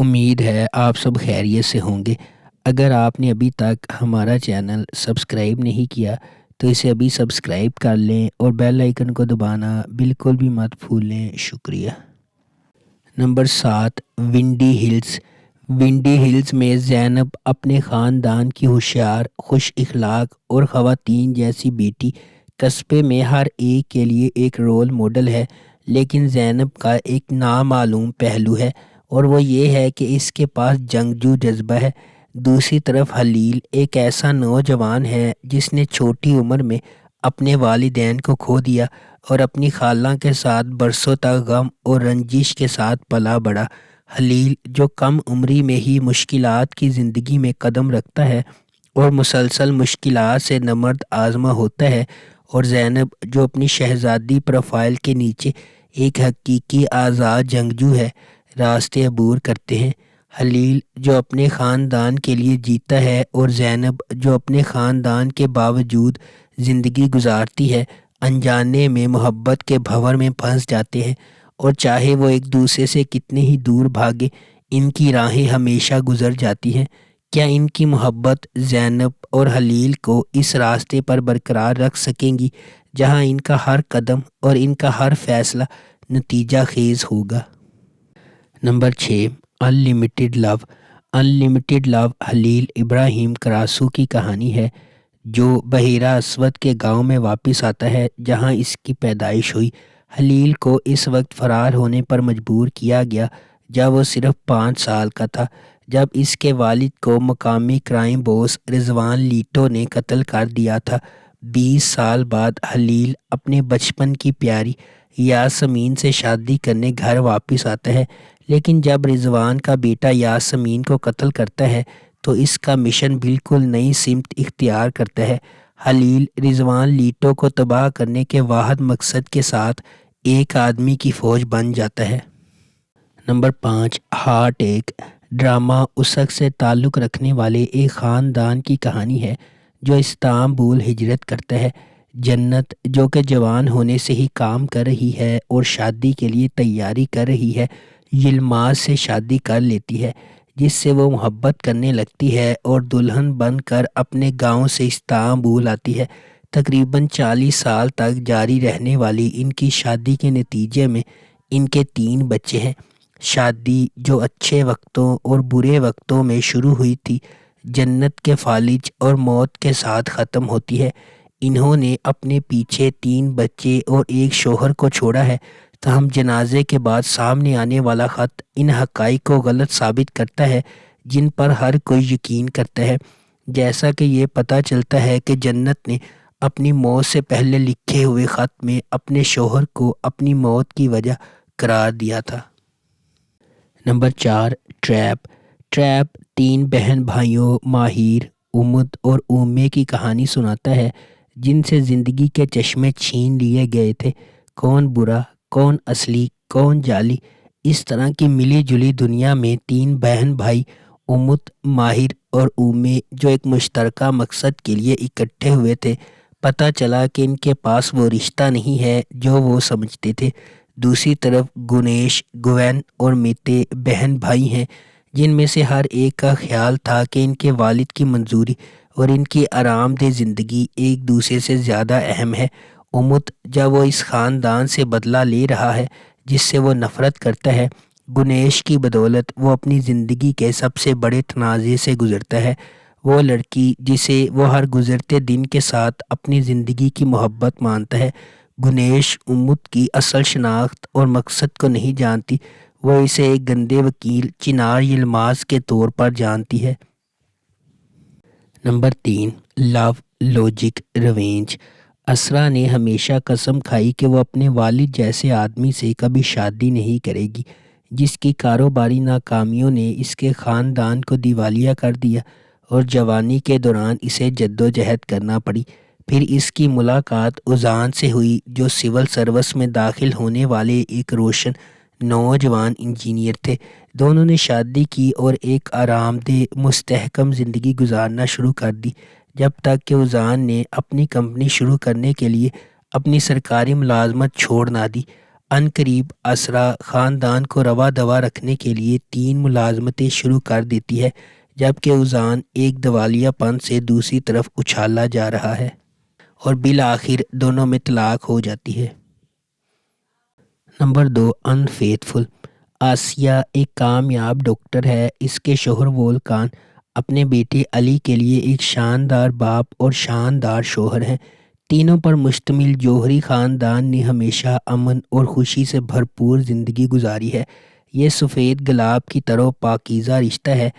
امید ہے آپ سب خیریت سے ہوں گے۔ اگر آپ نے ابھی تک ہمارا چینل سبسکرائب نہیں کیا تو اسے ابھی سبسکرائب کر لیں اور بیل آئیکن کو دبانا بالکل بھی مت بھولیں۔ شکریہ۔ Number 7، ونڈی Hills. ونڈی ہلز میں زینب اپنے خاندان کی ہوشیار، خوش اخلاق اور خواتین جیسی بیٹی قصبے میں ہر ایک کے لیے ایک رول ماڈل ہے، لیکن زینب کا ایک نامعلوم پہلو ہے اور وہ یہ ہے کہ اس کے پاس جنگجو جذبہ ہے۔ دوسری طرف حلیل ایک ایسا نوجوان ہے جس نے چھوٹی عمر میں اپنے والدین کو کھو دیا اور اپنی خالہ کے ساتھ برسوں تک غم اور رنجش کے ساتھ پلا بڑھا۔ حلیل جو کم عمری میں ہی مشکلات کی زندگی میں قدم رکھتا ہے اور مسلسل مشکلات سے نمرد آزما ہوتا ہے، اور زینب جو اپنی شہزادی پروفائل کے نیچے ایک حقیقی آزاد جنگجو ہے، راستے عبور کرتے ہیں۔ حلیل جو اپنے خاندان کے لیے جیتا ہے اور زینب جو اپنے خاندان کے باوجود زندگی گزارتی ہے، انجانے میں محبت کے بھنور میں پھنس جاتے ہیں، اور چاہے وہ ایک دوسرے سے کتنے ہی دور بھاگے، ان کی راہیں ہمیشہ گزر جاتی ہیں۔ کیا ان کی محبت زینب اور حلیل کو اس راستے پر برقرار رکھ سکیں گی جہاں ان کا ہر قدم اور ان کا ہر فیصلہ نتیجہ خیز ہوگا؟ نمبر 6، ان لمیٹڈ لو۔ ان لمیٹڈ لو حلیل ابراہیم کراسو کی کہانی ہے، جو بحیرہ اسود کے گاؤں میں واپس آتا ہے جہاں اس کی پیدائش ہوئی۔ حلیل کو اس وقت فرار ہونے پر مجبور کیا گیا جب وہ صرف 5 سال کا تھا، جب اس کے والد کو مقامی کرائم باس رضوان لیٹو نے قتل کر دیا تھا۔ 20 سال بعد حلیل اپنے بچپن کی پیاری یاسمین سے شادی کرنے گھر واپس آتا ہے، لیکن جب رضوان کا بیٹا یاسمین کو قتل کرتا ہے تو اس کا مشن بالکل نئی سمت اختیار کرتا ہے۔ حلیل رضوان لیٹو کو تباہ کرنے کے واحد مقصد کے ساتھ ایک آدمی کی فوج بن جاتا ہے۔ نمبر 5، ہارٹ ایک۔ ڈرامہ اس شخص سے تعلق رکھنے والے ایک خاندان کی کہانی ہے جو استنبول ہجرت کرتا ہے۔ جنت جو کہ جوان ہونے سے ہی کام کر رہی ہے اور شادی کے لیے تیاری کر رہی ہے، یلماز سے شادی کر لیتی ہے، جس سے وہ محبت کرنے لگتی ہے اور دلہن بن کر اپنے گاؤں سے استنبول آتی ہے۔ تقریباً 40 سال تک جاری رہنے والی ان کی شادی کے نتیجے میں ان کے 3 بچے ہیں۔ شادی جو اچھے وقتوں اور برے وقتوں میں شروع ہوئی تھی، جنت کے فالج اور موت کے ساتھ ختم ہوتی ہے۔ انہوں نے اپنے پیچھے 3 بچے اور ایک شوہر کو چھوڑا ہے، تاہم جنازے کے بعد سامنے آنے والا خط ان حقائق کو غلط ثابت کرتا ہے جن پر ہر کوئی یقین کرتا ہے، جیسا کہ یہ پتہ چلتا ہے کہ جنت نے اپنی موت سے پہلے لکھے ہوئے خط میں اپنے شوہر کو اپنی موت کی وجہ قرار دیا تھا۔ Number 4، trap. ٹریپ 3 بہن بھائیوں ماہر، امت اور اومے کی کہانی سناتا ہے جن سے زندگی کے چشمے چھین لیے گئے تھے۔ کون برا، کون اصلی، کون جعلی، اس طرح کی ملی جلی دنیا میں 3 بہن بھائی امت، ماہر اور اومے جو ایک مشترکہ مقصد کے لیے اکٹھے ہوئے تھے، پتہ چلا کہ ان کے پاس وہ رشتہ نہیں ہے جو وہ سمجھتے تھے۔ دوسری طرف گنیش، گوین اور میتے بہن بھائی ہیں جن میں سے ہر ایک کا خیال تھا کہ ان کے والد کی منظوری اور ان کی آرام دہ زندگی ایک دوسرے سے زیادہ اہم ہے۔ امت جب وہ اس خاندان سے بدلہ لے رہا ہے جس سے وہ نفرت کرتا ہے، گنیش کی بدولت وہ اپنی زندگی کے سب سے بڑے تنازع سے گزرتا ہے۔ وہ لڑکی جسے وہ ہر گزرتے دن کے ساتھ اپنی زندگی کی محبت مانتا ہے، گنیش امت کی اصل شناخت اور مقصد کو نہیں جانتی، وہ اسے ایک گندے وکیل چنار یلماز کے طور پر جانتی ہے۔ نمبر 3، لو، لاجک، ریونج۔ اسرا نے ہمیشہ قسم کھائی کہ وہ اپنے والد جیسے آدمی سے کبھی شادی نہیں کرے گی، جس کی کاروباری ناکامیوں نے اس کے خاندان کو دیوالیہ کر دیا اور جوانی کے دوران اسے جدوجہد کرنا پڑی۔ پھر اس کی ملاقات اذان سے ہوئی جو سول سروس میں داخل ہونے والے ایک روشن نوجوان انجینئر تھے۔ دونوں نے شادی کی اور ایک آرام دہ مستحکم زندگی گزارنا شروع کر دی، جب تک کہ اذان نے اپنی کمپنی شروع کرنے کے لیے اپنی سرکاری ملازمت چھوڑ نہ دی۔ عنقریب اسرا خاندان کو رواں دوا رکھنے کے لیے 3 ملازمتیں شروع کر دیتی ہے، جبکہ اذان ایک دیوالیہ پن سے دوسری طرف اچھالا جا رہا ہے اور بالآخر دونوں میں طلاق ہو جاتی ہے۔ نمبر 2، انفیتھفل۔ آسیہ ایک کامیاب ڈاکٹر ہے۔ اس کے شوہر وولکان اپنے بیٹے علی کے لیے ایک شاندار باپ اور شاندار شوہر ہیں۔ تینوں پر مشتمل جوہری خاندان نے ہمیشہ امن اور خوشی سے بھرپور زندگی گزاری ہے۔ یہ سفید گلاب کی طرح پاکیزہ رشتہ ہے۔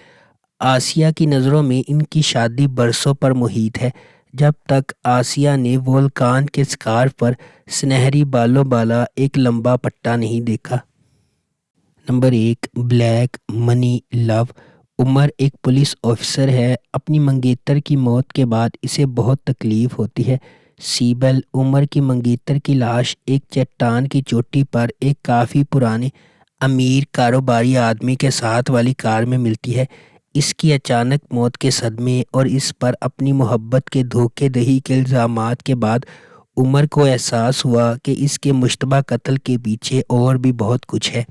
آسیہ کی نظروں میں ان کی شادی برسوں پر محیط ہے، جب تک آسیہ نے وولکان کے سکارف پر سنہری بالوں والا ایک لمبا پٹا نہیں دیکھا۔ نمبر 1، بلیک منی لو۔ عمر ایک پولیس آفیسر ہے۔ اپنی منگیتر کی موت کے بعد اسے بہت تکلیف ہوتی ہے۔ سیبل عمر کی منگیتر کی لاش ایک چٹان کی چوٹی پر ایک کافی پرانے امیر کاروباری آدمی کے ساتھ والی کار میں ملتی ہے۔ اس کی اچانک موت کے صدمے اور اس پر اپنی محبت کے دھوکے دہی کے الزامات کے بعد عمر کو احساس ہوا کہ اس کے مشتبہ قتل کے پیچھے اور بھی بہت کچھ ہے۔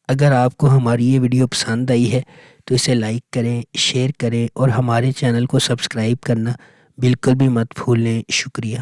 اگر آپ کو ہماری یہ ویڈیو پسند آئی ہے تو اسے لائک کریں، شیئر کریں اور ہمارے چینل کو سبسکرائب کرنا بالکل بھی مت بھولیں۔ شکریہ۔